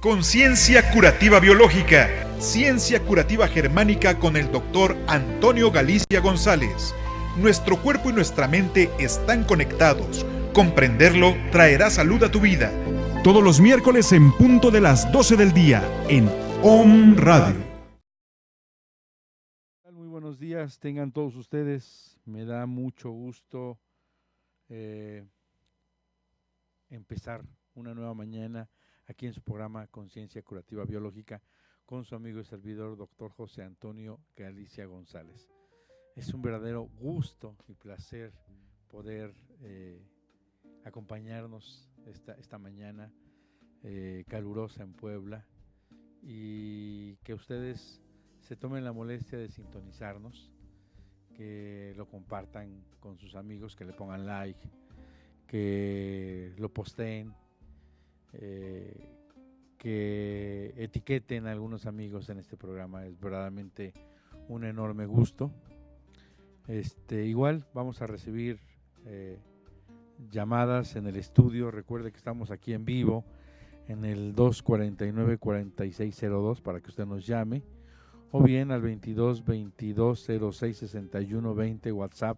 Conciencia Curativa Biológica, Ciencia Curativa Germánica con el Dr. Antonio Galicia González. Nuestro cuerpo y nuestra mente están conectados. Comprenderlo traerá salud a tu vida. Todos los miércoles en punto de las 12 del día en OM Radio. Muy buenos días, tengan todos ustedes. Me da mucho gusto empezar una nueva mañana aquí en su programa Conciencia Curativa Biológica con su amigo y servidor Dr. José Antonio Galicia González. Es un verdadero gusto y placer poder acompañarnos esta mañana calurosa en Puebla y que ustedes se tomen la molestia de sintonizarnos, que lo compartan con sus amigos, que le pongan like, que lo posteen, que etiqueten a algunos amigos en este programa. Es verdaderamente un enorme gusto. Igual vamos a recibir llamadas en el estudio. Recuerde que estamos aquí en vivo en el 249-4602 para que usted nos llame, o bien al 22-22-06-61-20 WhatsApp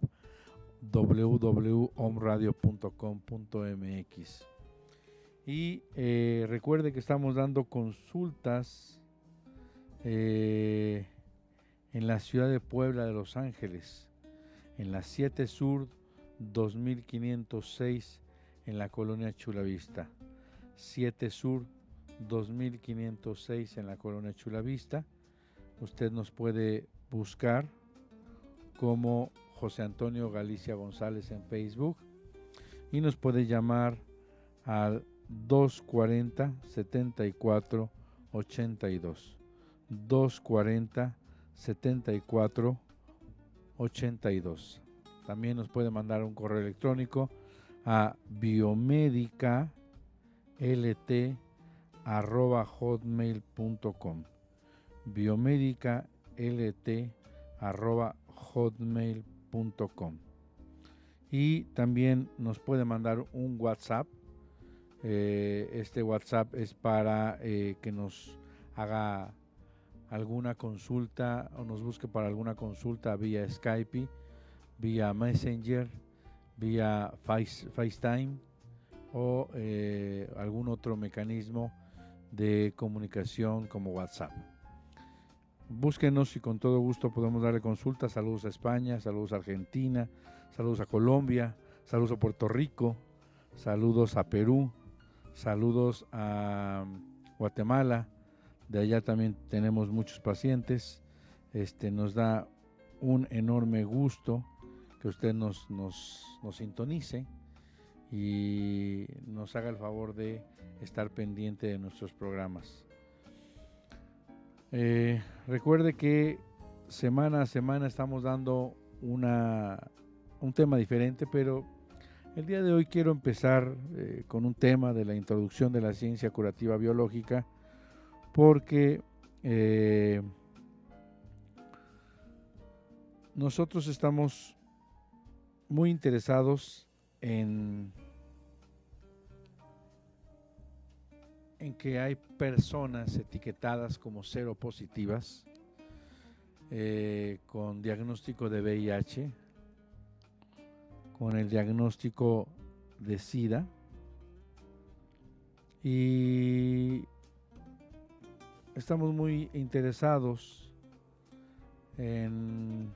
www.omradio.com.mx. Y recuerde que estamos dando consultas en la ciudad de Puebla de Los Ángeles, en la 7 Sur 2506 en la colonia Chulavista. 7 Sur 2506 en la colonia Chulavista. Usted nos puede buscar como José Antonio Galicia González en Facebook y nos puede llamar al 240-7482. 240-7482. También nos puede mandar un correo electrónico a biomedicalt@hotmail.com. biomedicalt@hotmail.com. Y también nos puede mandar un WhatsApp. Este WhatsApp es para que nos haga alguna consulta o nos busque para alguna consulta vía Skype, vía Messenger, vía FaceTime o algún otro mecanismo de comunicación como WhatsApp. Búsquenos y con todo gusto podemos darle consultas. Saludos a España, saludos a Argentina, saludos a Colombia, saludos a Puerto Rico, saludos a Perú, saludos a Guatemala. De allá también tenemos muchos pacientes. Nos da un enorme gusto que usted nos sintonice y nos haga el favor de estar pendiente de nuestros programas. Recuerde que semana a semana estamos dando un tema diferente, pero el día de hoy quiero empezar con un tema de la introducción de la ciencia curativa biológica, porque nosotros estamos muy interesados en que hay personas etiquetadas como seropositivas con diagnóstico de VIH, con el diagnóstico de SIDA, y estamos muy interesados en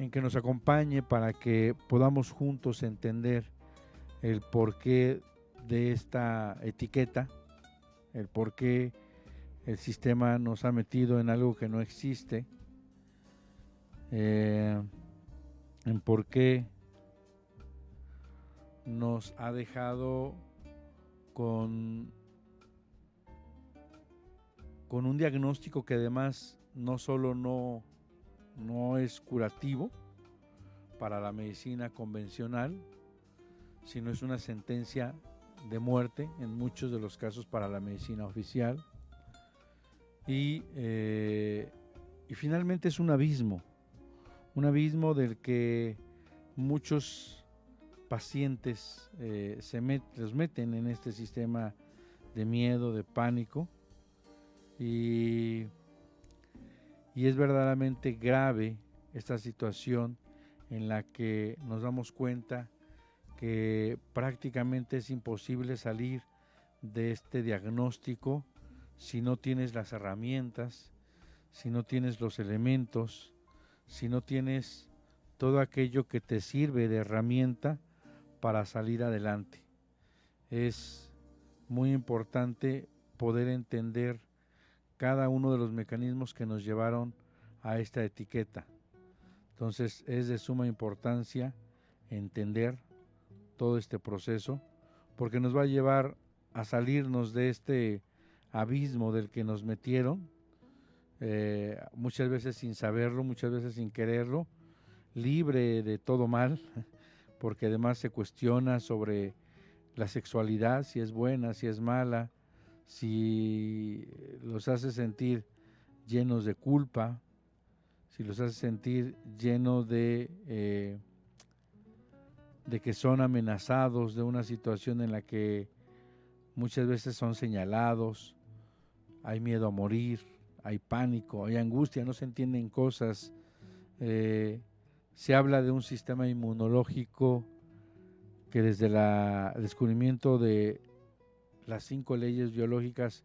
que nos acompañe para que podamos juntos entender el porqué de esta etiqueta, el porqué el sistema nos ha metido en algo que no existe, en por qué nos ha dejado con un diagnóstico que además no solo no es curativo para la medicina convencional, sino es una sentencia de muerte en muchos de los casos para la medicina oficial. Y finalmente es un abismo del que muchos pacientes los meten en este sistema de miedo, de pánico, y es verdaderamente grave esta situación en la que nos damos cuenta que prácticamente es imposible salir de este diagnóstico si no tienes las herramientas, si no tienes los elementos, si no tienes todo aquello que te sirve de herramienta para salir adelante. Es muy importante poder entender cada uno de los mecanismos que nos llevaron a esta etiqueta. Entonces es de suma importancia entender todo este proceso, porque nos va a llevar a salirnos de este abismo del que nos metieron, muchas veces sin saberlo, muchas veces sin quererlo, libre de todo mal, porque además se cuestiona sobre la sexualidad, si es buena, si es mala, si los hace sentir llenos de culpa, si los hace sentir llenos de que son amenazados, de una situación en la que muchas veces son señalados, hay miedo a morir, hay pánico, hay angustia, no se entienden cosas. Se habla de un sistema inmunológico que desde el descubrimiento de las 5 leyes biológicas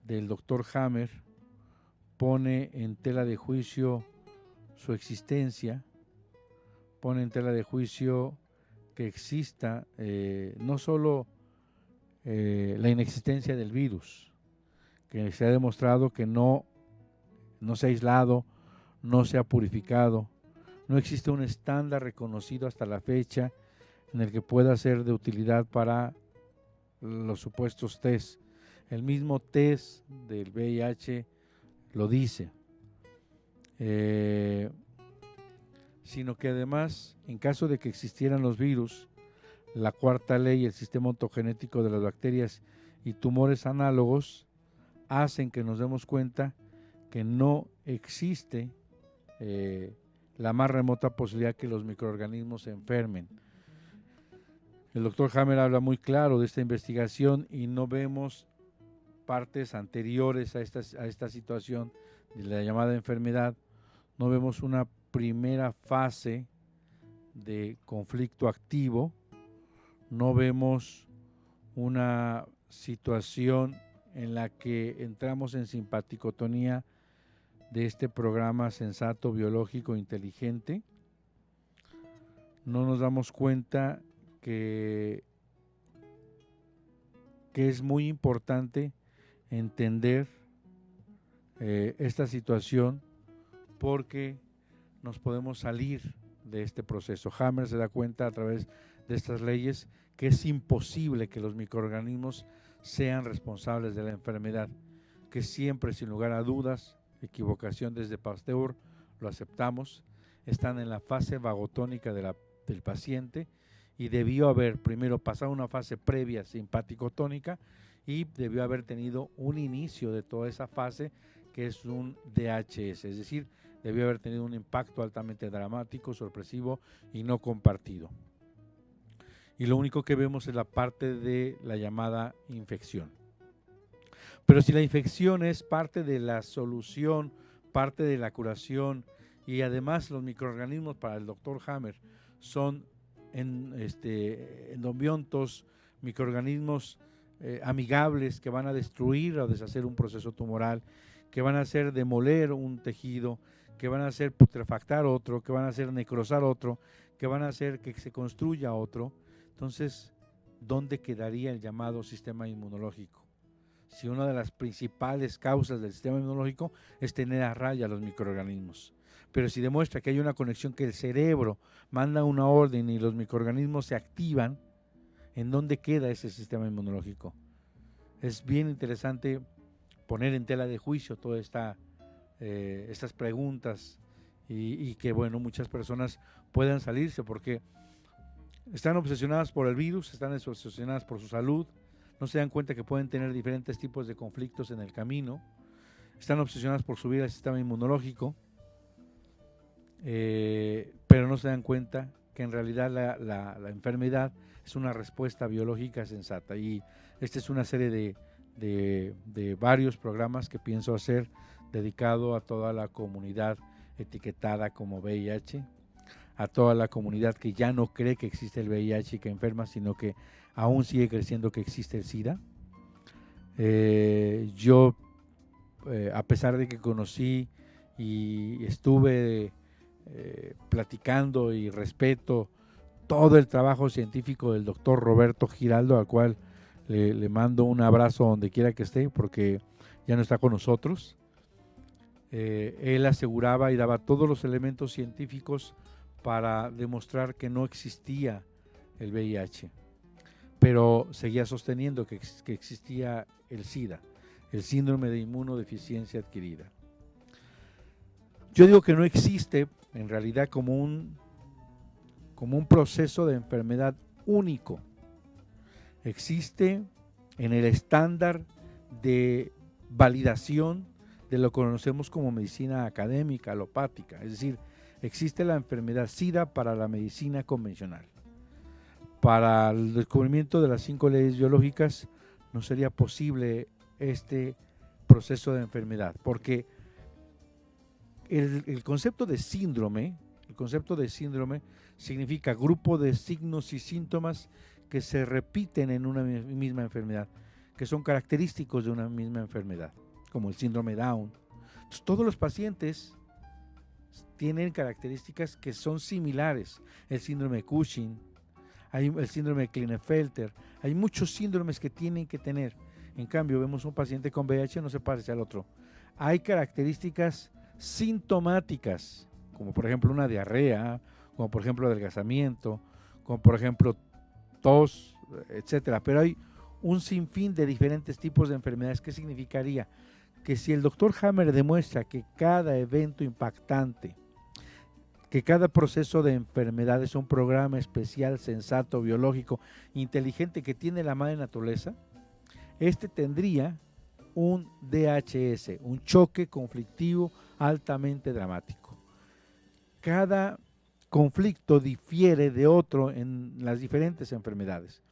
del Dr. Hammer pone en tela de juicio su existencia, pone en tela de juicio que exista no solo la inexistencia del virus, que se ha demostrado que no se ha aislado, no se ha purificado, no existe un estándar reconocido hasta la fecha en el que pueda ser de utilidad para los supuestos test. El mismo test del VIH lo dice, sino que además, en caso de que existieran los virus, la 4ª ley, el sistema ontogenético de las bacterias y tumores análogos, hacen que nos demos cuenta que no existe la más remota posibilidad que los microorganismos se enfermen. El doctor Hammer habla muy claro de esta investigación y no vemos partes anteriores a esta situación de la llamada enfermedad, no vemos una primera fase de conflicto activo, no vemos una situación en la que entramos en simpaticotonía de este programa sensato, biológico, inteligente. No nos damos cuenta que es muy importante entender esta situación, porque nos podemos salir de este proceso. Hammer se da cuenta a través de estas leyes que es imposible que los microorganismos sean responsables de la enfermedad, que siempre, sin lugar a dudas, equivocación desde Pasteur, lo aceptamos, están en la fase vagotónica del paciente y debió haber primero pasado una fase previa simpaticotónica y debió haber tenido un inicio de toda esa fase que es un DHS, es decir, debió haber tenido un impacto altamente dramático, sorpresivo y no compartido. Y lo único que vemos es la parte de la llamada infección. Pero si la infección es parte de la solución, parte de la curación, y además los microorganismos para el Dr. Hammer son endombiontos, microorganismos amigables que van a destruir o deshacer un proceso tumoral, que van a hacer demoler un tejido, que van a hacer putrefactar otro, que van a hacer necrosar otro, que van a hacer que se construya otro. Entonces, ¿dónde quedaría el llamado sistema inmunológico? Si una de las principales causas del sistema inmunológico es tener a raya los microorganismos. Pero si demuestra que hay una conexión, que el cerebro manda una orden y los microorganismos se activan, ¿en dónde queda ese sistema inmunológico? Es bien interesante poner en tela de juicio todas estas preguntas y que, bueno, muchas personas puedan salirse porque están obsesionadas por el virus, están obsesionadas por su salud, no se dan cuenta que pueden tener diferentes tipos de conflictos en el camino, están obsesionadas por subir al sistema inmunológico, pero no se dan cuenta que en realidad la enfermedad es una respuesta biológica sensata. Y esta es una serie de varios programas que pienso hacer dedicado a toda la comunidad etiquetada como VIH, a toda la comunidad que ya no cree que existe el VIH y que enferma, sino que aún sigue creciendo que existe el SIDA. Yo, a pesar de que conocí y estuve platicando y respeto todo el trabajo científico del doctor Roberto Giraldo, al cual le mando un abrazo donde quiera que esté, porque ya no está con nosotros. Él aseguraba y daba todos los elementos científicos para demostrar que no existía el VIH, pero seguía sosteniendo que existía el SIDA, el síndrome de inmunodeficiencia adquirida. Yo digo que no existe en realidad como un proceso de enfermedad único. Existe en el estándar de validación de lo que conocemos como medicina académica, alopática, es decir, existe la enfermedad SIDA para la medicina convencional. Para el descubrimiento de las 5 leyes biológicas no sería posible este proceso de enfermedad, porque el concepto de síndrome significa grupo de signos y síntomas que se repiten en una misma enfermedad, que son característicos de una misma enfermedad, como el síndrome Down. Entonces, todos los pacientes tienen características que son similares. El síndrome Cushing, hay el síndrome de Klinefelter, hay muchos síndromes que tienen que tener. En cambio, vemos un paciente con VIH, no se parece al otro. Hay características sintomáticas, como por ejemplo una diarrea, como por ejemplo adelgazamiento, como por ejemplo tos, etcétera. Pero hay un sinfín de diferentes tipos de enfermedades. ¿Qué significaría? Que si el doctor Hammer demuestra que cada evento impactante, que cada proceso de enfermedad es un programa especial, sensato, biológico, inteligente que tiene la madre naturaleza, este tendría un DHS, un choque conflictivo altamente dramático. Cada conflicto difiere de otro en las diferentes enfermedades.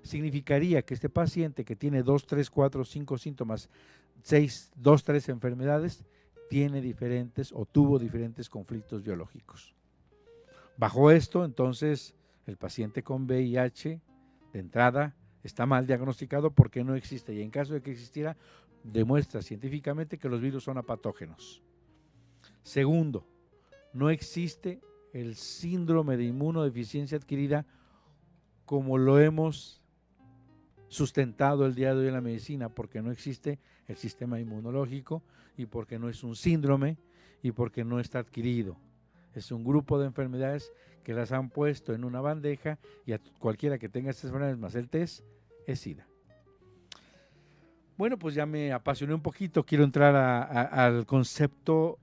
Significaría que este paciente que tiene 2, 3, 4, 5 síntomas, 6, 2, 3 enfermedades, tiene diferentes o tuvo diferentes conflictos biológicos. Bajo esto, entonces, el paciente con VIH, de entrada, está mal diagnosticado porque no existe, y en caso de que existiera, demuestra científicamente que los virus son apatógenos. Segundo, no existe el síndrome de inmunodeficiencia adquirida como lo hemos sustentado el día de hoy en la medicina, porque no existe el sistema inmunológico y porque no es un síndrome y porque no está adquirido. Es un grupo de enfermedades que las han puesto en una bandeja y a cualquiera que tenga estas enfermedades más el test es SIDA. Bueno, pues ya me apasioné un poquito, quiero entrar al concepto,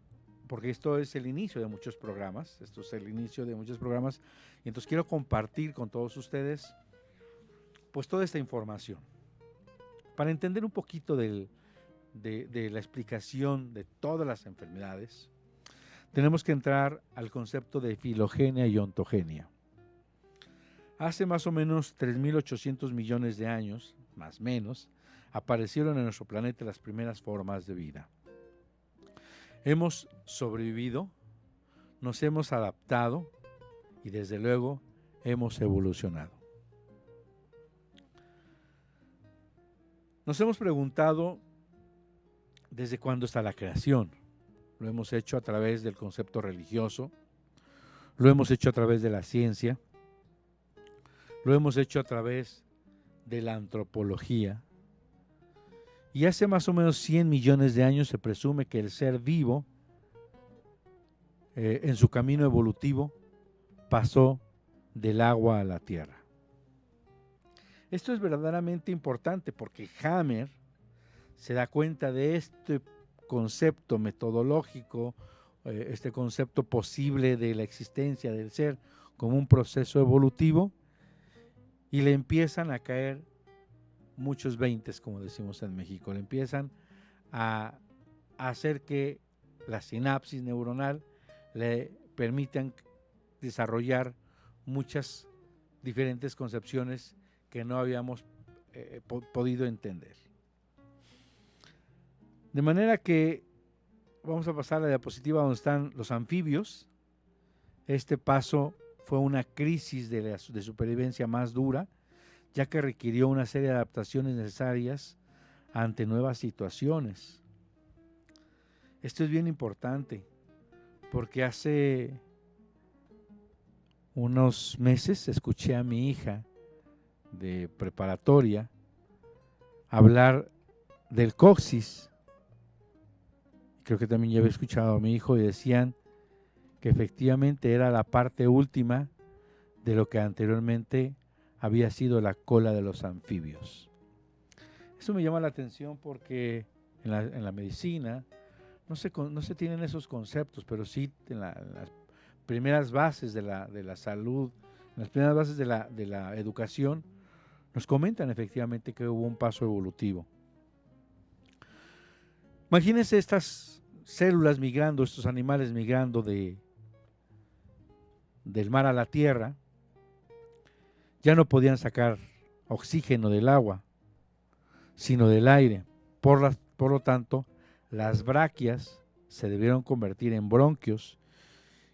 porque esto es el inicio de muchos programas, y entonces quiero compartir con todos ustedes pues toda esta información, para entender un poquito de la explicación de todas las enfermedades. Tenemos que entrar al concepto de filogenia y ontogenia. Hace más o menos 3.800 millones de años, más o menos, aparecieron en nuestro planeta las primeras formas de vida. Hemos sobrevivido, nos hemos adaptado y desde luego hemos evolucionado. Nos hemos preguntado desde cuándo está la creación. Lo hemos hecho a través del concepto religioso, lo hemos hecho a través de la ciencia, lo hemos hecho a través de la antropología. Y hace más o menos 100 millones de años se presume que el ser vivo, en su camino evolutivo, pasó del agua a la tierra. Esto es verdaderamente importante porque Hammer se da cuenta de este concepto metodológico, este concepto posible de la existencia del ser como un proceso evolutivo, y le empiezan a caer muchos veintes, como decimos en México, le empiezan a hacer que la sinapsis neuronal le permitan desarrollar muchas diferentes concepciones que no habíamos podido entender. De manera que vamos a pasar a la diapositiva donde están los anfibios. Este paso fue una crisis de supervivencia más dura, ya que requirió una serie de adaptaciones necesarias ante nuevas situaciones. Esto es bien importante, porque hace unos meses escuché a mi hija de preparatoria hablar del coxis. Creo que también ya había escuchado a mi hijo y decían que efectivamente era la parte última de lo que anteriormente había sido la cola de los anfibios. Eso me llama la atención porque en la medicina no se tienen esos conceptos, pero sí en las primeras bases de la salud, en las primeras bases de la educación, nos comentan efectivamente que hubo un paso evolutivo. Imagínense estas células migrando, estos animales migrando del mar a la tierra, ya no podían sacar oxígeno del agua, sino del aire. Por lo tanto, las braquias se debieron convertir en bronquios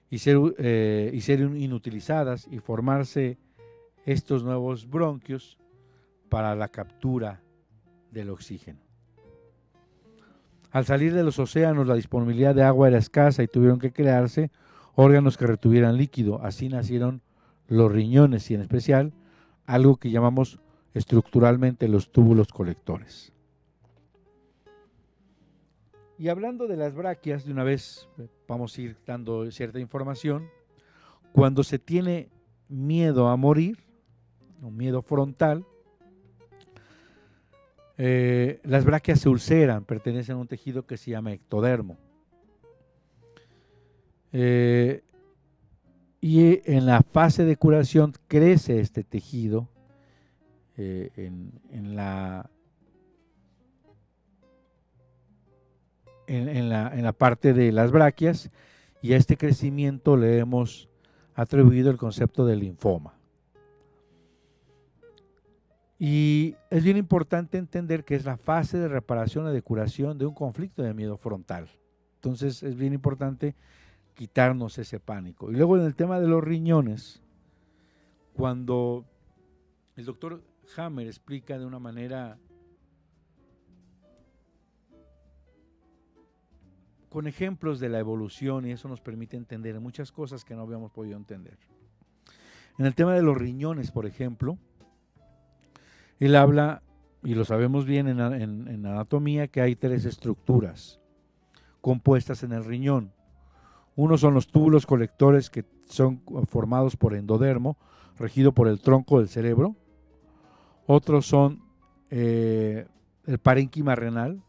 y ser inutilizadas y formarse estos nuevos bronquios para la captura del oxígeno. Al salir de los océanos, la disponibilidad de agua era escasa y tuvieron que crearse órganos que retuvieran líquido. Así nacieron los riñones y en especial algo que llamamos estructuralmente los túbulos colectores. Y hablando de las braquias, de una vez vamos a ir dando cierta información. Cuando se tiene miedo a morir, un miedo frontal, las braquias se ulceran, pertenecen a un tejido que se llama ectodermo. Y en la fase de curación crece este tejido en la parte de las braquias, y a este crecimiento le hemos atribuido el concepto de linfoma. Y es bien importante entender que es la fase de reparación o de curación de un conflicto de miedo frontal. Entonces es bien importante quitarnos ese pánico. Y luego en el tema de los riñones, cuando el doctor Hammer explica de una manera con ejemplos de la evolución, y eso nos permite entender muchas cosas que no habíamos podido entender. En el tema de los riñones, por ejemplo, él habla, y lo sabemos bien en anatomía, que hay 3 estructuras compuestas en el riñón. Uno son los túbulos colectores, que son formados por endodermo, regido por el tronco del cerebro. Otros son el parénquima renal,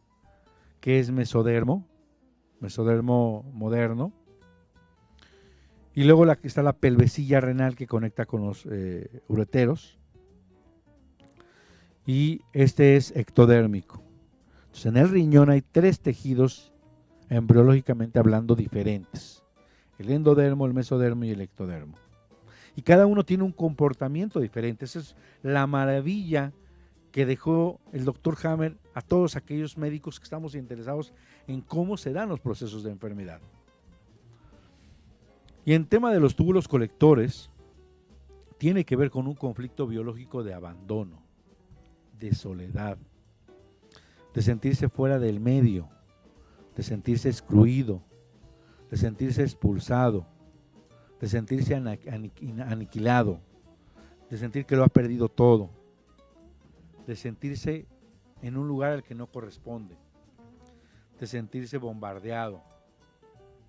que es mesodermo moderno. Y luego está la pelvecilla renal, que conecta con los ureteros. Y este es ectodérmico. Entonces, en el riñón hay 3 tejidos embriológicamente hablando diferentes: el endodermo, el mesodermo y el ectodermo. Y cada uno tiene un comportamiento diferente. Esa es la maravilla que dejó el doctor Hammer a todos aquellos médicos que estamos interesados en cómo se dan los procesos de enfermedad. Y en tema de los túbulos colectores, tiene que ver con un conflicto biológico de abandono, de soledad, de sentirse fuera del medio, de sentirse excluido, de sentirse expulsado, de sentirse aniquilado, de sentir que lo ha perdido todo, de sentirse en un lugar al que no corresponde, de sentirse bombardeado,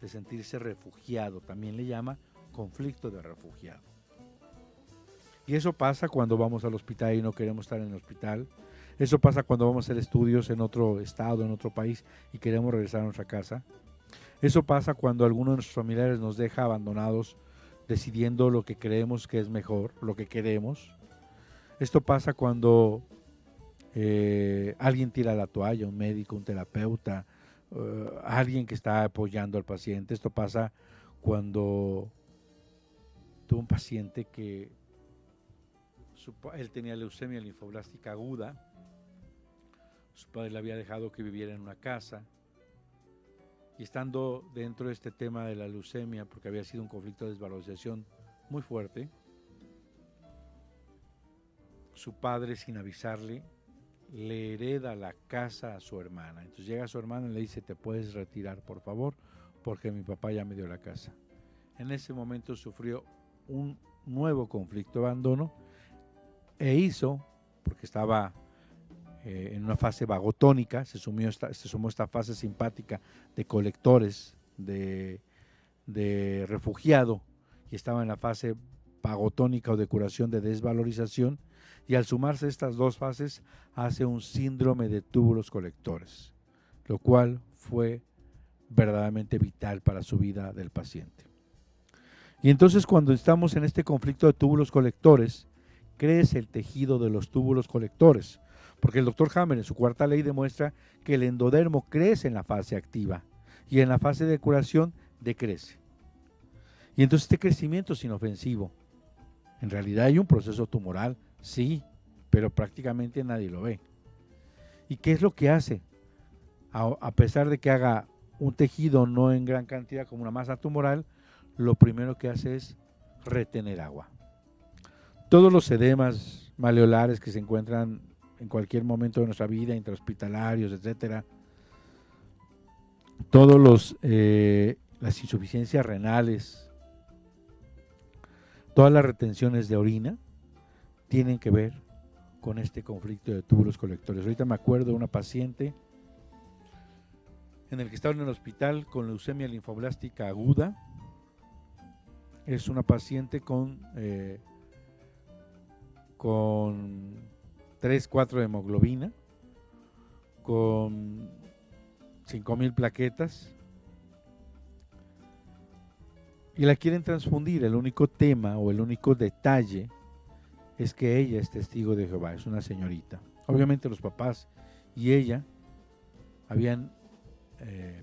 de sentirse refugiado. También le llama conflicto de refugiado. Y eso pasa cuando vamos al hospital y no queremos estar en el hospital. Eso pasa cuando vamos a hacer estudios en otro estado, en otro país, y queremos regresar a nuestra casa. Eso pasa cuando alguno de nuestros familiares nos deja abandonados, decidiendo lo que creemos que es mejor, lo que queremos. Esto pasa cuando alguien tira la toalla, un médico, un terapeuta, alguien que está apoyando al paciente. Esto pasa cuando tuve un paciente que él tenía leucemia linfoblástica aguda, Su padre le había dejado que viviera en una casa. Y estando dentro de este tema de la leucemia, porque había sido un conflicto de desvalorización muy fuerte, su padre, sin avisarle, le hereda la casa a su hermana. Entonces llega su hermana y le dice: te puedes retirar, por favor, porque mi papá ya me dio la casa. En ese momento sufrió un nuevo conflicto de abandono e hizo, porque estaba en una fase vagotónica, se sumó esta fase simpática de colectores, de refugiado, y estaba en la fase vagotónica o de curación de desvalorización, y al sumarse estas dos fases hace un síndrome de túbulos colectores, lo cual fue verdaderamente vital para su vida del paciente. Y entonces, cuando estamos en este conflicto de túbulos colectores, crece el tejido de los túbulos colectores, porque el doctor Hammer en su cuarta ley demuestra que el endodermo crece en la fase activa y en la fase de curación decrece. Y entonces este crecimiento es inofensivo. En realidad hay un proceso tumoral, sí, pero prácticamente nadie lo ve. ¿Y qué es lo que hace? A pesar de que haga un tejido no en gran cantidad como una masa tumoral, lo primero que hace es retener agua. Todos los edemas maleolares que se encuentran en cualquier momento de nuestra vida, intrahospitalarios, etcétera, todos las insuficiencias renales, todas las retenciones de orina tienen que ver con este conflicto de túbulos colectores. Ahorita me acuerdo de una paciente en el que estaba en el hospital con leucemia linfoblástica aguda. Es una paciente con 3-4 de hemoglobina, con 5,000 plaquetas, y la quieren transfundir. El único tema o el único detalle es que ella es testigo de Jehová, es una señorita. Obviamente los papás y ella habían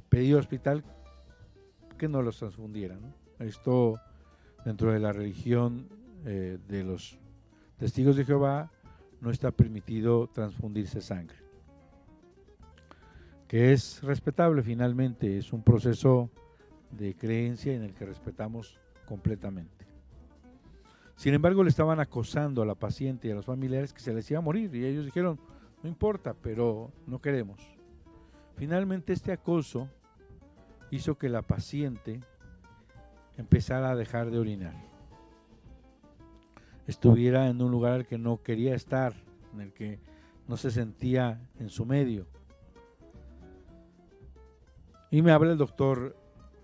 pedido al hospital que no los transfundieran, ¿no? Esto, dentro de la religión de los testigos de Jehová, no está permitido transfundirse sangre, que es respetable. Finalmente es un proceso de creencia en el que respetamos completamente. Sin embargo, le estaban acosando a la paciente y a los familiares que se les iba a morir, y ellos dijeron: no importa, pero no queremos. Finalmente, este acoso hizo que la paciente empezara a dejar de orinar, estuviera en un lugar al que no quería estar, en el que no se sentía en su medio. Y me habla el doctor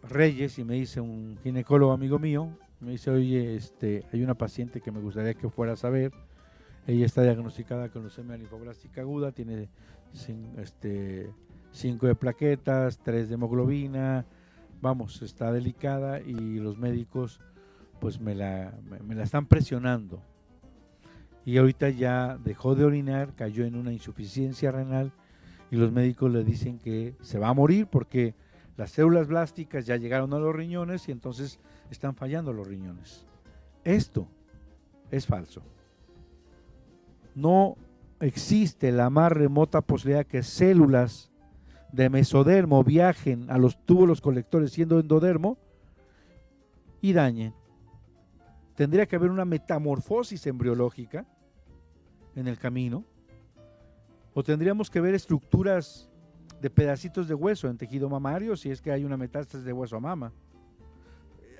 Reyes y me dice, un ginecólogo amigo mío, me dice: oye, hay una paciente que me gustaría que fueras a ver. Ella está diagnosticada con leucemia linfoblástica aguda, tiene 5 de plaquetas, 3 de hemoglobina, vamos, está delicada, y los médicos pues me la están presionando. Y ahorita ya dejó de orinar, cayó en una insuficiencia renal, y los médicos le dicen que se va a morir porque las células blásticas ya llegaron a los riñones y entonces están fallando los riñones. Esto es falso. No existe la más remota posibilidad que células de mesodermo viajen a los túbulos colectores siendo endodermo y dañen. Tendría que haber una metamorfosis embriológica en el camino, o tendríamos que ver estructuras de pedacitos de hueso en tejido mamario si es que hay una metástasis de hueso a mama.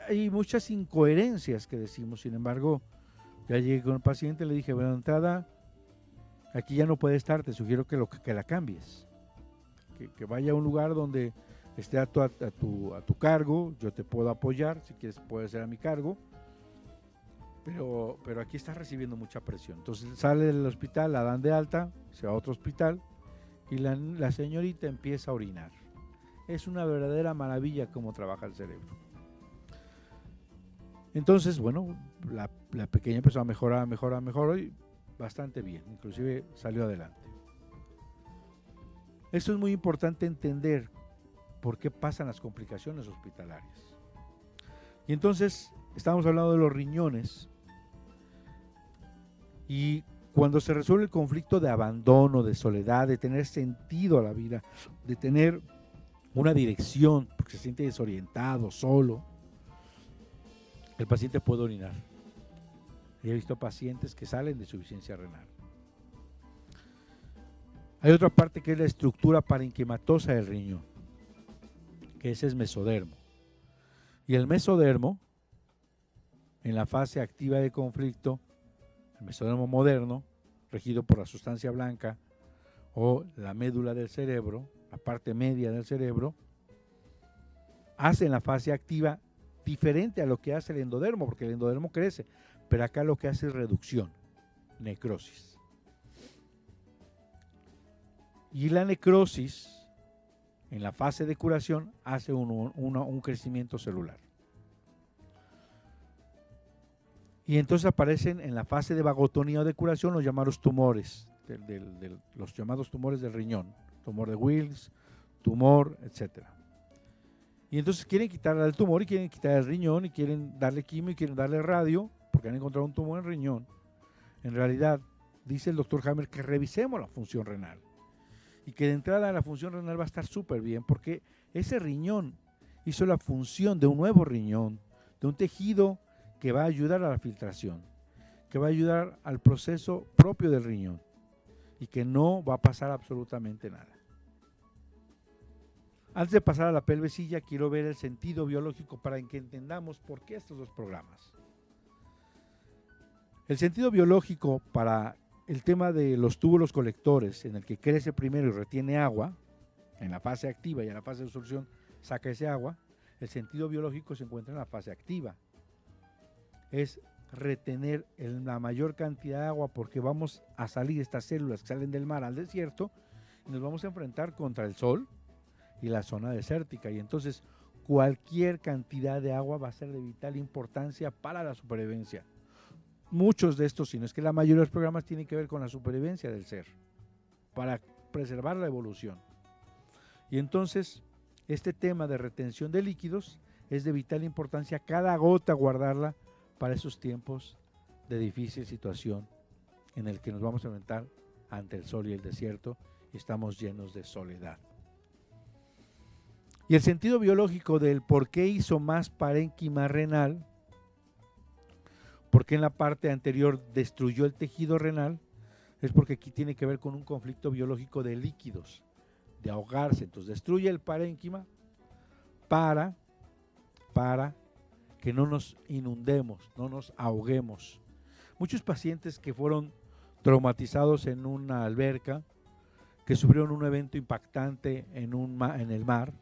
Hay muchas incoherencias que decimos. Sin embargo, ya llegué con el paciente, le dije: bueno, de entrada, aquí ya no puede estar, te sugiero que la cambies, que vaya a un lugar donde esté a tu cargo. Yo te puedo apoyar, si quieres puede ser a mi cargo, pero aquí está recibiendo mucha presión. Entonces sale del hospital, la dan de alta, se va a otro hospital, y la señorita empieza a orinar. Es una verdadera maravilla cómo trabaja el cerebro. Entonces, bueno, la pequeña empezó a mejorar y bastante bien, inclusive salió adelante. Esto es muy importante entender por qué pasan las complicaciones hospitalarias. Y entonces, estamos hablando de los riñones, y Cuando se resuelve el conflicto de abandono, de soledad, de tener sentido a la vida, de tener una dirección, porque se siente desorientado, solo, el paciente puede orinar. Y he visto pacientes que salen de insuficiencia renal. Hay otra parte que es la estructura parenquimatosa del riñón, que ese es mesodermo. Y el mesodermo, en la fase activa de conflicto, el mesodermo moderno, regido por la sustancia blanca o la médula del cerebro, la parte media del cerebro, hace en la fase activa diferente a lo que hace el endodermo, porque el endodermo crece, pero acá lo que hace es reducción, necrosis. Y la necrosis, en la fase de curación, hace un crecimiento celular. Y entonces aparecen en la fase de vagotonía o de curación los llamados tumores, los llamados tumores del riñón, tumor de Wilks, tumor, etc. Y entonces quieren quitarle el tumor y quieren quitar el riñón y quieren darle quimio y quieren darle radio, porque han encontrado un tumor en el riñón. En realidad, dice el doctor Hammer que revisemos la función renal. Y que de entrada la función renal va a estar súper bien, porque ese riñón hizo la función de un nuevo riñón, de un tejido que va a ayudar a la filtración, que va a ayudar al proceso propio del riñón y que no va a pasar absolutamente nada. Antes de pasar a la pelvecilla, quiero ver el sentido biológico para que entendamos por qué estos dos programas. El sentido biológico para el tema de los túbulos colectores, en el que crece primero y retiene agua, en la fase activa y en la fase de absorción saca ese agua, el sentido biológico se encuentra en la fase activa. Es retener la mayor cantidad de agua porque vamos a salir estas células que salen del mar al desierto y nos vamos a enfrentar contra el sol y la zona desértica, y entonces cualquier cantidad de agua va a ser de vital importancia para la supervivencia. Muchos de estos, si no es que la mayoría de los programas, tienen que ver con la supervivencia del ser, para preservar la evolución. Y entonces, este tema de retención de líquidos es de vital importancia, cada gota guardarla para esos tiempos de difícil situación en el que nos vamos a enfrentar ante el sol y el desierto y estamos llenos de soledad. Y el sentido biológico del por qué hizo más parénquima renal, por qué en la parte anterior destruyó el tejido renal, es porque aquí tiene que ver con un conflicto biológico de líquidos, de ahogarse. Entonces destruye el parénquima para que no nos inundemos, no nos ahoguemos. Muchos pacientes que fueron traumatizados en una alberca, que sufrieron un evento impactante en el mar,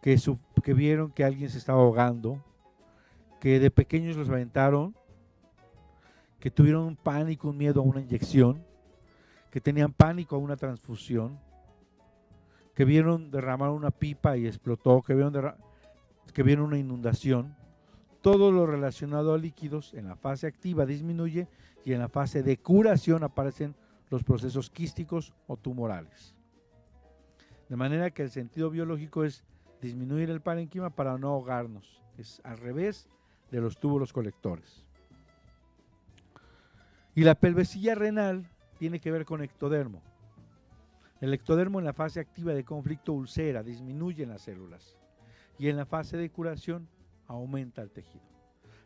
que vieron que alguien se estaba ahogando, que de pequeños los aventaron, que tuvieron un pánico, un miedo a una inyección, que tenían pánico a una transfusión, que vieron derramar una pipa y explotó, que vieron una inundación. Todo lo relacionado a líquidos en la fase activa disminuye y en la fase de curación aparecen los procesos quísticos o tumorales. De manera que el sentido biológico es disminuir el parénquima para no ahogarnos. Es al revés de los túbulos colectores. Y la pelvecilla renal tiene que ver con ectodermo. El ectodermo en la fase activa de conflicto ulcera, disminuye en las células. Y en la fase de curación aumenta el tejido.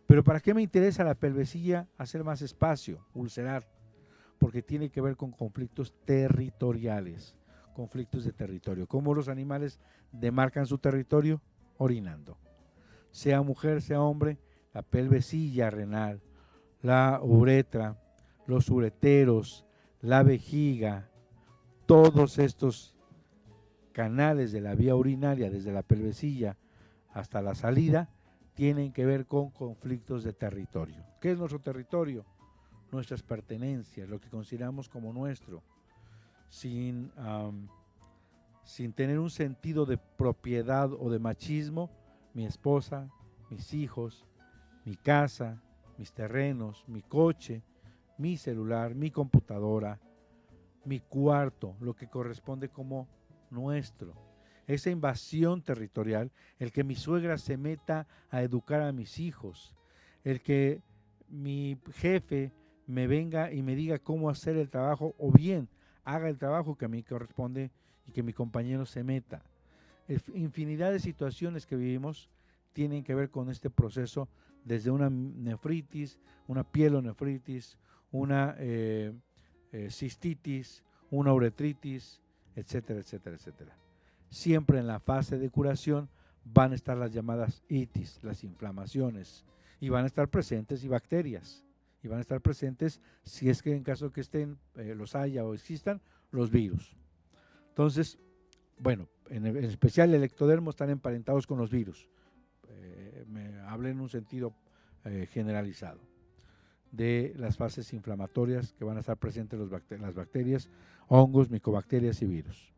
Pero ¿para qué me interesa la pelvecilla hacer más espacio, ulcerar? Porque tiene que ver con conflictos territoriales, conflictos de territorio. ¿Cómo los animales demarcan su territorio? Orinando. Sea mujer, sea hombre, la pelvecilla renal, la uretra, los ureteros, la vejiga, todos estos canales de la vía urinaria desde la pelvecilla hasta la salida tienen que ver con conflictos de territorio. ¿Qué es nuestro territorio? Nuestras pertenencias, lo que consideramos como nuestro, sin tener un sentido de propiedad o de machismo. Mi esposa, mis hijos, mi casa, mis terrenos, mi coche, mi celular, mi computadora, mi cuarto, lo que corresponde como nuestro. Esa invasión territorial, el que mi suegra se meta a educar a mis hijos, el que mi jefe me venga y me diga cómo hacer el trabajo, o bien haga el trabajo que a mí corresponde y que mi compañero se meta. Infinidad de situaciones que vivimos tienen que ver con este proceso, desde una nefritis, una pielonefritis, una cistitis, una uretritis, etcétera, etcétera, etcétera. Siempre en la fase de curación van a estar las llamadas itis, las inflamaciones, y van a estar presentes y bacterias, y van a estar presentes, si es que en caso que estén, los haya o existan, los virus. Entonces, bueno, en especial el ectodermo están emparentados con los virus. Me hablé en un sentido generalizado de las fases inflamatorias que van a estar presentes las bacterias, hongos, micobacterias y virus.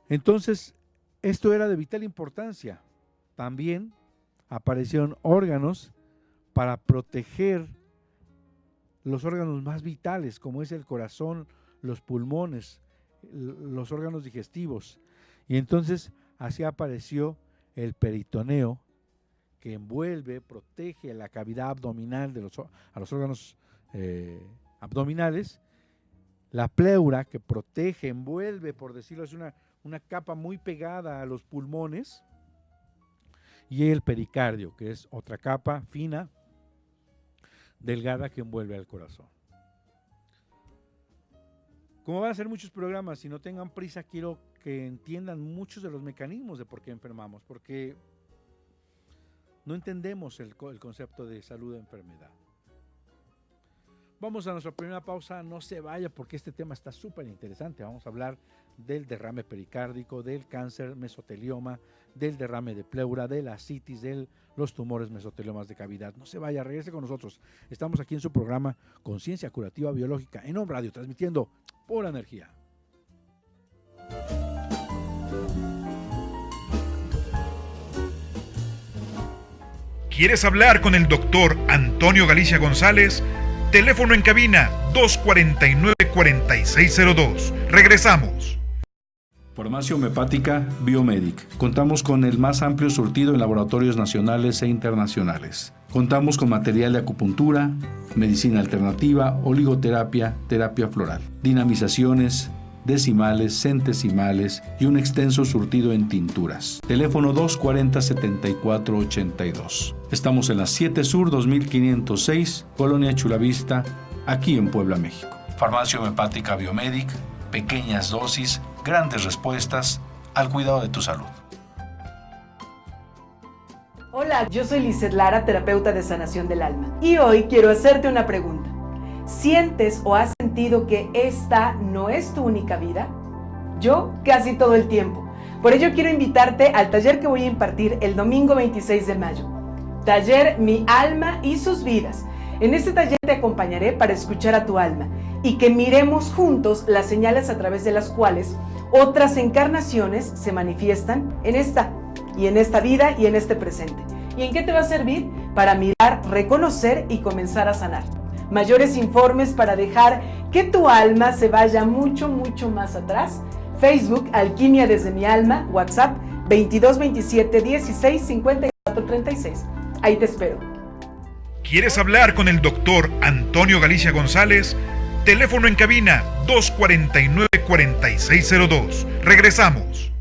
Entonces, esto era de vital importancia. También aparecieron órganos para proteger los órganos más vitales, como es el corazón, los pulmones, los órganos digestivos. Y entonces así apareció el peritoneo, que envuelve, protege la cavidad abdominal a los órganos abdominales, la pleura, que protege, envuelve, por decirlo así, una capa muy pegada a los pulmones, y el pericardio, que es otra capa fina, delgada, que envuelve al corazón. Como van a ser muchos programas, si no tengan prisa, quiero que entiendan muchos de los mecanismos de por qué enfermamos, porque no entendemos el concepto de salud e enfermedad. Vamos a nuestra primera pausa, no se vaya porque este tema está súper interesante. Vamos a hablar del derrame pericárdico, del cáncer mesotelioma, del derrame de pleura, de la citis, de los tumores mesoteliomas de cavidad. No se vaya, regrese con nosotros. Estamos aquí en su programa Conciencia Curativa Biológica en Om Radio, transmitiendo pura energía. ¿Quieres hablar con el doctor Antonio Galicia González? Teléfono en cabina 249-4602. Regresamos. Farmacia Homeopática Biomedic. Contamos con el más amplio surtido en laboratorios nacionales e internacionales. Contamos con material de acupuntura, medicina alternativa, oligoterapia, terapia floral, dinamizaciones, decimales, centesimales y un extenso surtido en tinturas. Teléfono 240-7482. Estamos en la 7 Sur 2506, Colonia Chulavista, aquí en Puebla, México. Farmacia Homeopática Biomedic, pequeñas dosis, grandes respuestas al cuidado de tu salud. Hola, yo soy Lizeth Lara, terapeuta de sanación del alma, y hoy quiero hacerte una pregunta. ¿Sientes o has sentido que esta no es tu única vida? Yo casi todo el tiempo. Por ello quiero invitarte al taller que voy a impartir el domingo 26 de mayo. Taller Mi Alma y sus Vidas. En este taller te acompañaré para escuchar a tu alma y que miremos juntos las señales a través de las cuales otras encarnaciones se manifiestan en esta vida y en este presente. ¿Y en qué te va a servir? Para mirar, reconocer y comenzar a sanar. Mayores informes para dejar que tu alma se vaya mucho, mucho más atrás. Facebook, Alquimia desde mi alma, WhatsApp 2227 16 54 36. Ahí te espero. ¿Quieres hablar con el doctor Antonio Galicia González? Teléfono en cabina 249-4602. Regresamos.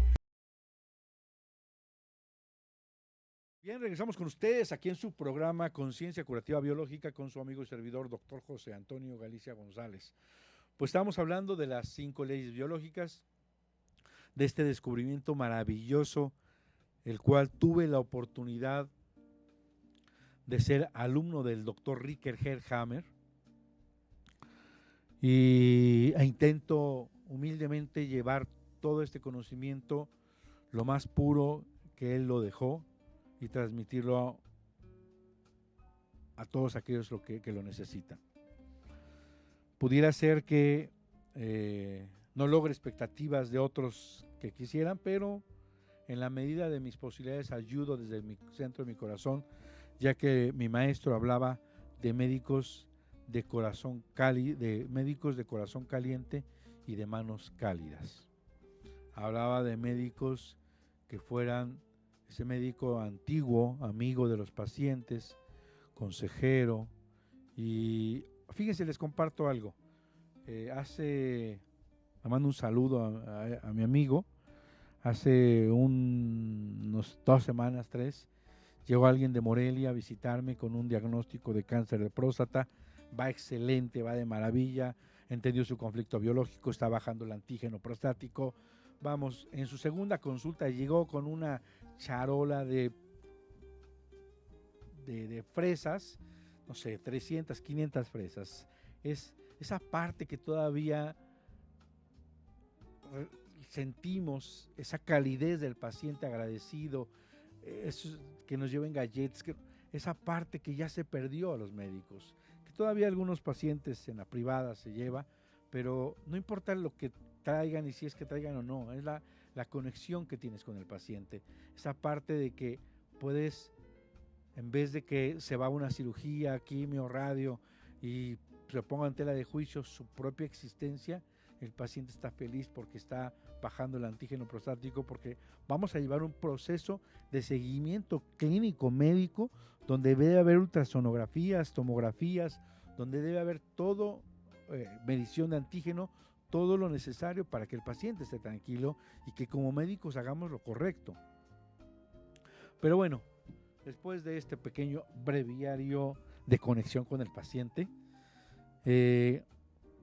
Bien, regresamos con ustedes aquí en su programa Conciencia Curativa Biológica con su amigo y servidor, doctor José Antonio Galicia González. Pues estamos hablando de las 5 leyes biológicas, de este descubrimiento maravilloso, el cual tuve la oportunidad de ser alumno del doctor Ricker Herrhammer, e intento humildemente llevar todo este conocimiento lo más puro que él lo dejó y transmitirlo a todos aquellos que lo necesitan. Pudiera ser que no logre expectativas de otros que quisieran, pero en la medida de mis posibilidades ayudo desde mi centro de mi corazón, ya que mi maestro hablaba de médicos de corazón médicos de corazón caliente y de manos cálidas. Hablaba de médicos que fueran ese médico antiguo, amigo de los pacientes, consejero, Y fíjense, les comparto algo. Le mando un saludo a mi amigo. Hace unos 2 semanas, 3, llegó alguien de Morelia a visitarme con un diagnóstico de cáncer de próstata. Va excelente, va de maravilla, entendió su conflicto biológico, está bajando el antígeno prostático. Vamos, en su segunda consulta llegó con una charola de fresas, no sé, 300, 500 fresas. Es esa parte que todavía sentimos, esa calidez del paciente agradecido, eso que nos lleven galletas, esa parte que ya se perdió a los médicos, que todavía algunos pacientes en la privada se lleva, pero no importa lo que traigan y si es que traigan o no, es la conexión que tienes con el paciente, esa parte de que puedes, en vez de que se va a una cirugía, quimio, radio y se ponga en tela de juicio su propia existencia, el paciente está feliz porque está bajando el antígeno prostático, porque vamos a llevar un proceso de seguimiento clínico médico donde debe haber ultrasonografías, tomografías, donde debe haber todo, medición de antígeno, todo lo necesario para que el paciente esté tranquilo y que como médicos hagamos lo correcto. Pero bueno, después de este pequeño breviario de conexión con el paciente, le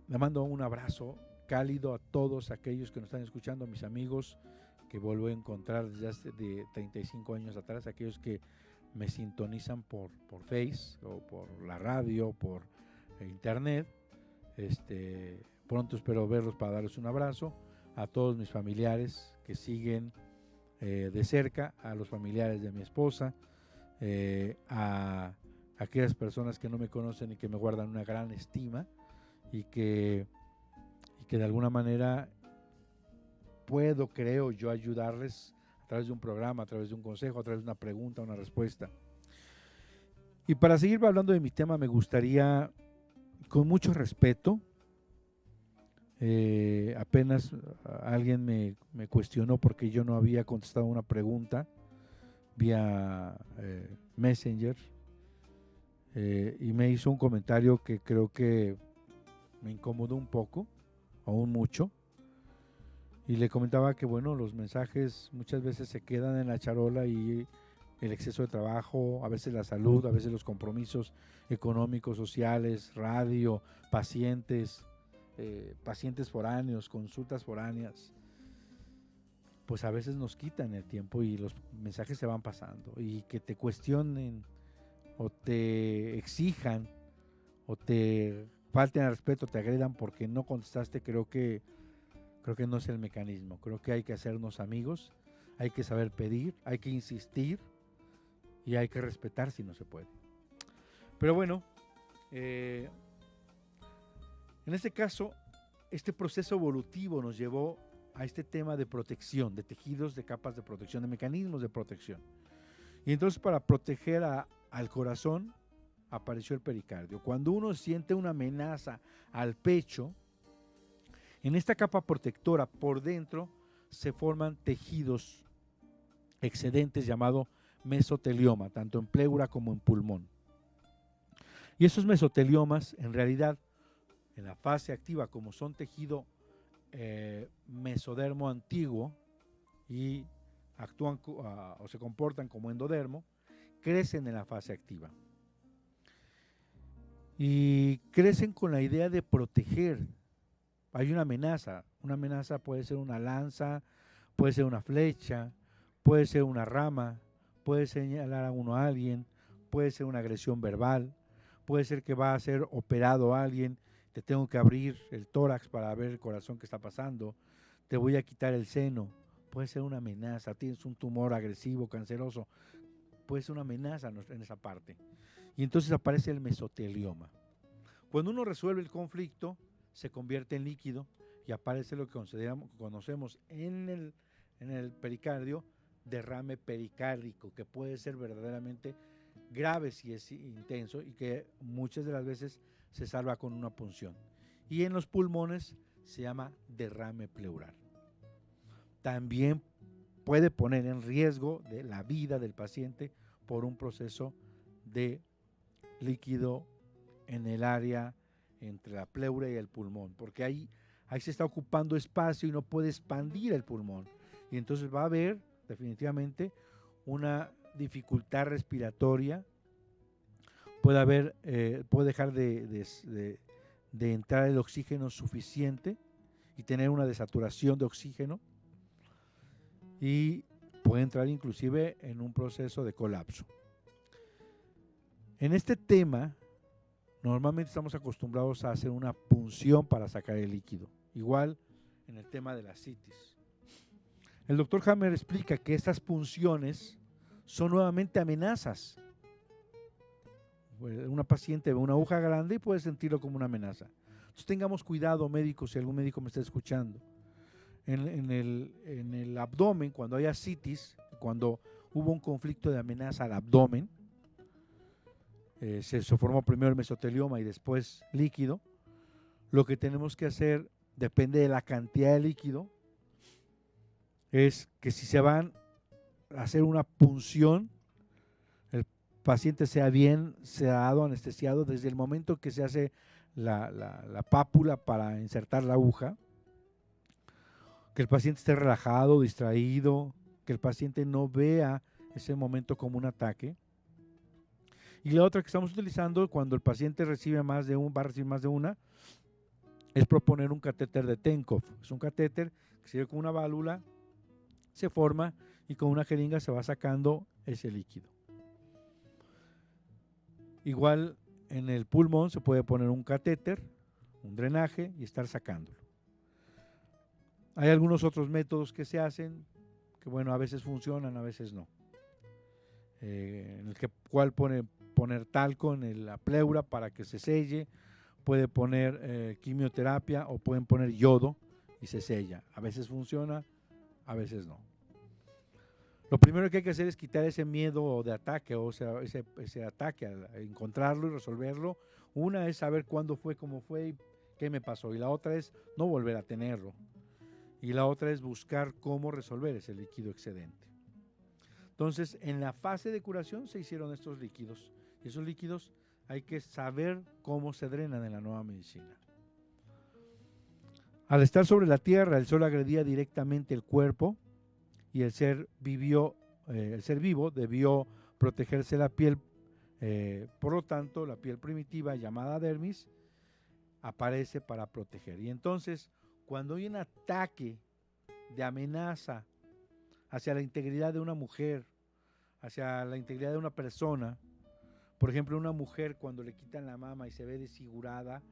mando un abrazo cálido a todos aquellos que nos están escuchando, a mis amigos que vuelvo a encontrar desde hace de 35 años atrás, aquellos que me sintonizan por Face o por la radio, por internet. Pronto espero verlos para darles un abrazo. A todos mis familiares que siguen de cerca, a los familiares de mi esposa, a aquellas personas que no me conocen y que me guardan una gran estima y que de alguna manera creo yo ayudarles a través de un programa, a través de un consejo, a través de una pregunta, una respuesta. Y para seguir hablando de mi tema, me gustaría, con mucho respeto, apenas alguien me cuestionó porque yo no había contestado una pregunta vía Messenger, y me hizo un comentario que creo que me incomodó un poco, aún mucho, y le comentaba que bueno, los mensajes muchas veces se quedan en la charola y el exceso de trabajo, a veces la salud, a veces los compromisos económicos, sociales, radio, pacientes foráneos, consultas foráneas, pues a veces nos quitan el tiempo y los mensajes se van pasando, y que te cuestionen o te exijan o te falten al respeto, te agredan porque no contestaste, creo que no es el mecanismo. Creo que hay que hacernos amigos, hay que saber pedir, hay que insistir y hay que respetar si no se puede. Pero bueno, en este caso, este proceso evolutivo nos llevó a este tema de protección, de tejidos, de capas de protección, de mecanismos de protección. Y entonces, para proteger al corazón, apareció el pericardio. Cuando uno siente una amenaza al pecho, en esta capa protectora por dentro se forman tejidos excedentes llamado mesotelioma, tanto en pleura como en pulmón. Y esos mesoteliomas, en realidad, en la fase activa, como son tejido mesodermo antiguo y actúan o se comportan como endodermo, crecen en la fase activa. Y crecen con la idea de proteger. Hay una amenaza puede ser una lanza, puede ser una flecha, puede ser una rama, puede señalar a alguien, puede ser una agresión verbal, puede ser que va a ser operado a alguien, te tengo que abrir el tórax para ver el corazón que está pasando, te voy a quitar el seno, puede ser una amenaza, tienes un tumor agresivo, canceroso, puede ser una amenaza en esa parte. Y entonces aparece el mesotelioma. Cuando uno resuelve el conflicto, se convierte en líquido y aparece lo que conocemos en el pericardio, derrame pericárdico, que puede ser verdaderamente grave si es intenso y que muchas de las veces se salva con una punción. Y en los pulmones se llama derrame pleural. También puede poner en riesgo de la vida del paciente por un proceso de líquido en el área entre la pleura y el pulmón, porque ahí se está ocupando espacio y no puede expandir el pulmón. Y entonces va a haber definitivamente una dificultad respiratoria, puede dejar de entrar el oxígeno suficiente y tener una desaturación de oxígeno, y puede entrar inclusive en un proceso de colapso. En este tema, normalmente estamos acostumbrados a hacer una punción para sacar el líquido, igual en el tema de la citis. El doctor Hammer explica que estas punciones son nuevamente amenazas. Una paciente ve una aguja grande y puede sentirlo como una amenaza. Entonces tengamos cuidado, médicos, si algún médico me está escuchando. En el abdomen, cuando haya citis, cuando hubo un conflicto de amenaza al abdomen, se formó primero el mesotelioma y después líquido. Lo que tenemos que hacer, depende de la cantidad de líquido, es que si se van a hacer una punción, el paciente sea bien sedado, anestesiado, desde el momento que se hace la pápula para insertar la aguja, que el paciente esté relajado, distraído, que el paciente no vea ese momento como un ataque. Y la otra que estamos utilizando cuando el paciente va a recibir más de una, es proponer un catéter de Tenkov. Es un catéter que sirve como una válvula, se forma y con una jeringa se va sacando ese líquido. Igual en el pulmón se puede poner un catéter, un drenaje y estar sacándolo. Hay algunos otros métodos que se hacen que, bueno, a veces funcionan, a veces no. En el cual poner talco en la pleura para que se selle, puede poner quimioterapia o pueden poner yodo y se sella. A veces funciona, a veces no. Lo primero que hay que hacer es quitar ese miedo de ataque, o sea, ese ataque, encontrarlo y resolverlo. Una es saber cuándo fue, cómo fue y qué me pasó, y la otra es no volver a tenerlo, y la otra es buscar cómo resolver ese líquido excedente. Entonces, en la fase de curación se hicieron estos líquidos, y esos líquidos hay que saber cómo se drenan en la nueva medicina. Al estar sobre la tierra, el sol agredía directamente el cuerpo, y el ser vivo debió protegerse la piel, por lo tanto la piel primitiva llamada dermis aparece para proteger. Y entonces cuando hay un ataque de amenaza hacia la integridad de una mujer, hacia la integridad de una persona, por ejemplo una mujer cuando le quitan la mama y se ve desfigurada,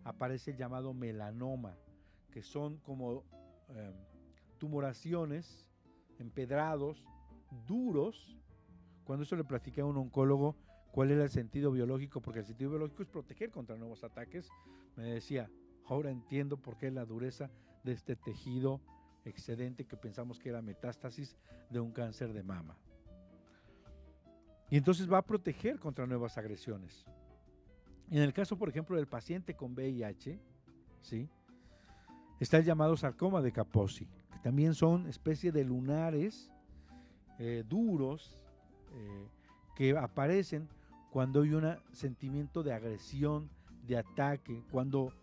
aparece el llamado melanoma, que son como tumoraciones, empedrados, duros. Cuando eso le platiqué a un oncólogo cuál era el sentido biológico, porque el sentido biológico es proteger contra nuevos ataques, me decía, ahora entiendo por qué la dureza de este tejido excedente que pensamos que era metástasis de un cáncer de mama. Y entonces va a proteger contra nuevas agresiones. En el caso, por ejemplo, del paciente con VIH, ¿sí?, está el llamado sarcoma de Kaposi, que también son especie de lunares duros que aparecen cuando hay un sentimiento de agresión, de ataque, cuando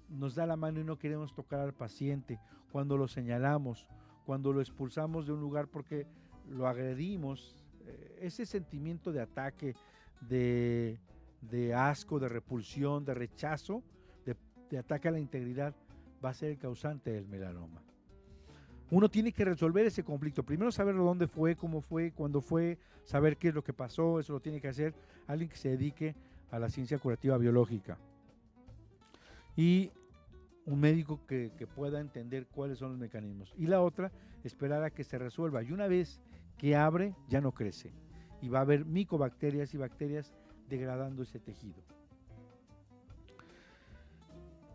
nos da la mano y no queremos tocar al paciente, cuando lo señalamos, cuando lo expulsamos de un lugar porque lo agredimos. Ese sentimiento de ataque, de asco, de repulsión, de rechazo, de ataque a la integridad, va a ser el causante del melanoma. Uno tiene que resolver ese conflicto. Primero saber dónde fue, cómo fue, cuándo fue, saber qué es lo que pasó. Eso lo tiene que hacer alguien que se dedique a la ciencia curativa biológica. Y un médico que pueda entender cuáles son los mecanismos. Y la otra, esperar a que se resuelva. Y una vez que abre, ya no crece. Y va a haber micobacterias y bacterias degradando ese tejido.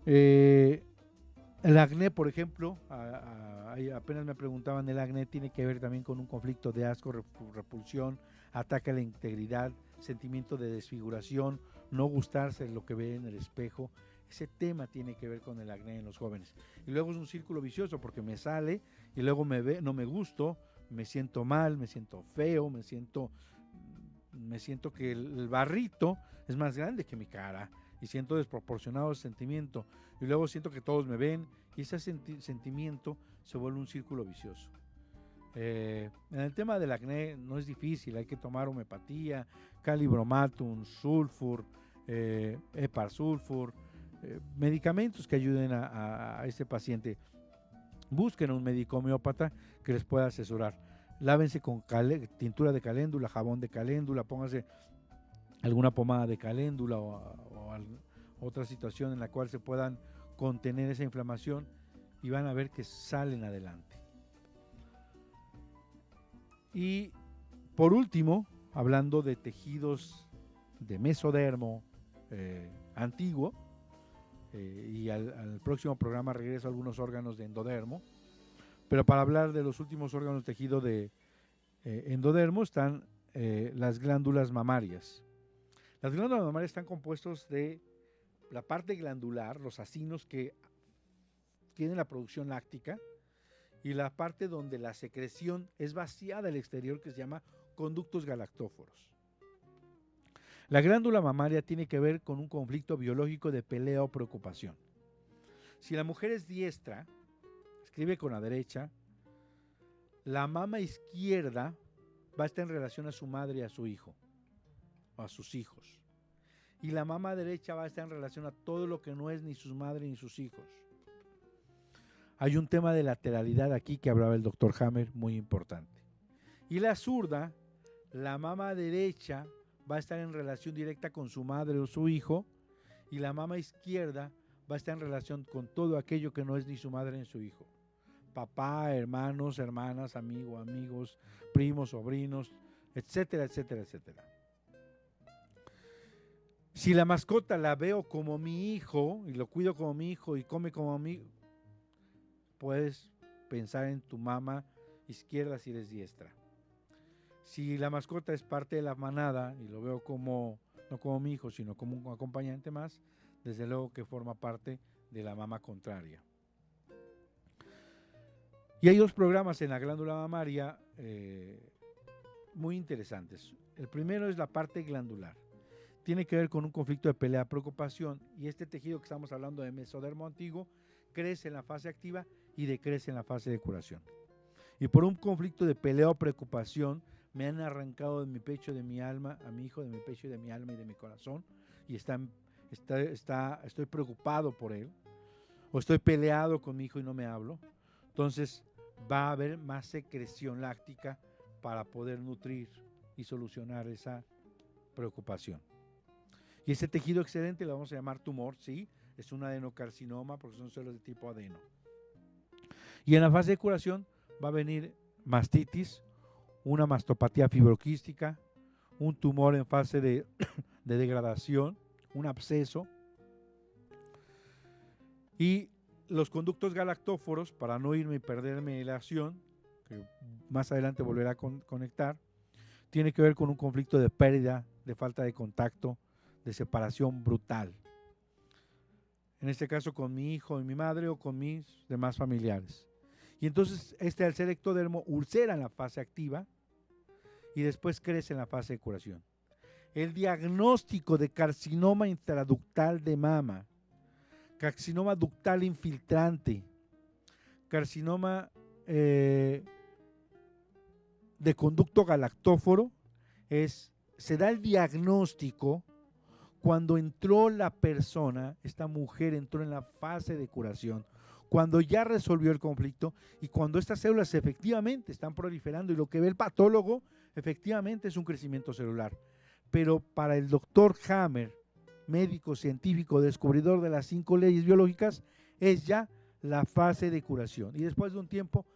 El acné, por ejemplo, apenas me preguntaban, el acné tiene que ver también con un conflicto de asco, repulsión, ataque a la integridad, sentimiento de desfiguración, no gustarse de lo que ve en el espejo. Ese tema tiene que ver con el acné en los jóvenes. Y luego es un círculo vicioso porque me sale y luego no me gusto, me siento mal, me siento feo, me siento que el barrito es más grande que mi cara. y siento desproporcionado sentimiento y luego siento que todos me ven y ese sentimiento se vuelve un círculo vicioso. En el tema del acné no es difícil, hay que tomar homeopatía, calibromatum, sulfur, heparsulfur, medicamentos que ayuden a este paciente. Busquen a un médico homeópata que les pueda asesorar. Lávense con tintura de caléndula, jabón de caléndula, pónganse alguna pomada de caléndula o otra situación en la cual se puedan contener esa inflamación y van a ver que salen adelante. Y por último, hablando de tejidos de mesodermo antiguo, y al próximo programa regreso a algunos órganos de endodermo, pero para hablar de los últimos órganos de tejido de endodermo están las glándulas mamarias. Las glándulas mamarias están compuestos de la parte glandular, los acinos que tienen la producción láctica, y la parte donde la secreción es vaciada al exterior, que se llama conductos galactóforos. La glándula mamaria tiene que ver con un conflicto biológico de pelea o preocupación. Si la mujer es diestra, escribe con la derecha, la mama izquierda va a estar en relación a su madre y a su hijo, o a sus hijos. Y la mama derecha va a estar en relación a todo lo que no es ni sus madres ni sus hijos. Hay un tema de lateralidad aquí que hablaba el doctor Hammer, muy importante. Y la zurda, la mama derecha va a estar en relación directa con su madre o su hijo, y la mama izquierda va a estar en relación con todo aquello que no es ni su madre ni su hijo. Papá, hermanos, hermanas, amigos, primos, sobrinos, etcétera, etcétera, etcétera. Si la mascota la veo como mi hijo y lo cuido como mi hijo y come como mi hijo, puedes pensar en tu mama izquierda si eres diestra. Si la mascota es parte de la manada y lo veo como, no como mi hijo, sino como un acompañante más, desde luego que forma parte de la mama contraria. Y hay dos programas en la glándula mamaria muy interesantes. El primero es la parte glandular. Tiene que ver con un conflicto de pelea-preocupación, y este tejido que estamos hablando de mesodermo antiguo crece en la fase activa y decrece en la fase de curación. Y por un conflicto de pelea o preocupación me han arrancado de mi pecho, de mi alma, a mi hijo, de mi pecho y de mi alma y de mi corazón, y estoy preocupado por él, o estoy peleado con mi hijo y no me hablo. Entonces va a haber más secreción láctica para poder nutrir y solucionar esa preocupación. Y ese tejido excedente lo vamos a llamar tumor, sí, es un adenocarcinoma porque son células de tipo adeno. Y en la fase de curación va a venir mastitis, una mastopatía fibroquística, un tumor en fase de degradación, un absceso, y los conductos galactóforos, para no irme y perderme la acción, que más adelante volverá a conectar, tiene que ver con un conflicto de pérdida, de falta de contacto, de separación brutal. En este caso con mi hijo y mi madre o con mis demás familiares. Y entonces al ser ectodermo ulcera en la fase activa y después crece en la fase de curación. El diagnóstico de carcinoma intraductal de mama, carcinoma ductal infiltrante, carcinoma de conducto galactóforo, se da el diagnóstico cuando entró la persona, esta mujer entró en la fase de curación, cuando ya resolvió el conflicto y cuando estas células efectivamente están proliferando, y lo que ve el patólogo efectivamente es un crecimiento celular. Pero para el doctor Hammer, médico científico descubridor de las 5 leyes biológicas, es ya la fase de curación, y después de un tiempo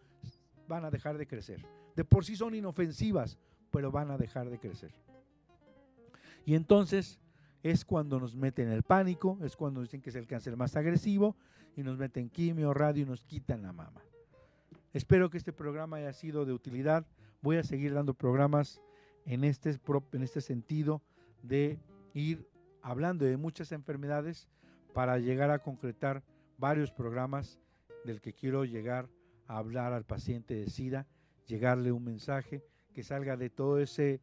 van a dejar de crecer. De por sí son inofensivas, pero van a dejar de crecer. Y entonces es cuando nos meten el pánico, es cuando dicen que es el cáncer más agresivo y nos meten quimio, radio y nos quitan la mama. Espero que este programa haya sido de utilidad. Voy a seguir dando programas en este sentido de ir hablando de muchas enfermedades para llegar a concretar varios programas del que quiero llegar a hablar al paciente de SIDA, llegarle un mensaje que salga de todo ese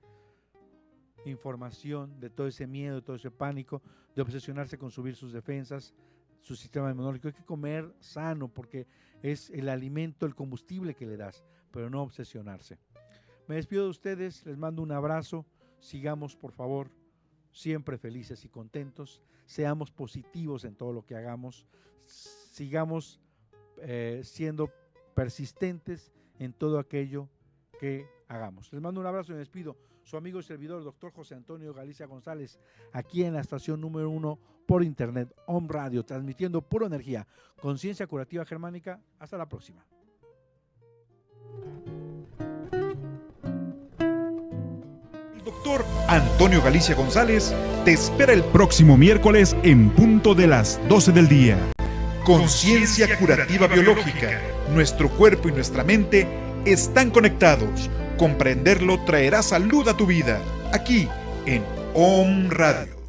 información, de todo ese miedo, de todo ese pánico, de obsesionarse con subir sus defensas, su sistema inmunológico. Hay que comer sano porque es el alimento, el combustible que le das, pero no obsesionarse. Me despido de ustedes, les mando un abrazo, sigamos por favor siempre felices y contentos, seamos positivos en todo lo que hagamos, sigamos siendo persistentes en todo aquello que hagamos. Les mando un abrazo y me despido. Su amigo y servidor, doctor José Antonio Galicia González, aquí en la estación número 1 por internet, Om Radio, transmitiendo pura energía, conciencia curativa germánica. Hasta la próxima. El doctor Antonio Galicia González te espera el próximo miércoles en punto de las 12 del día. Conciencia curativa biológica. Nuestro cuerpo y nuestra mente están conectados. Comprenderlo traerá salud a tu vida. Aquí en Om Radio.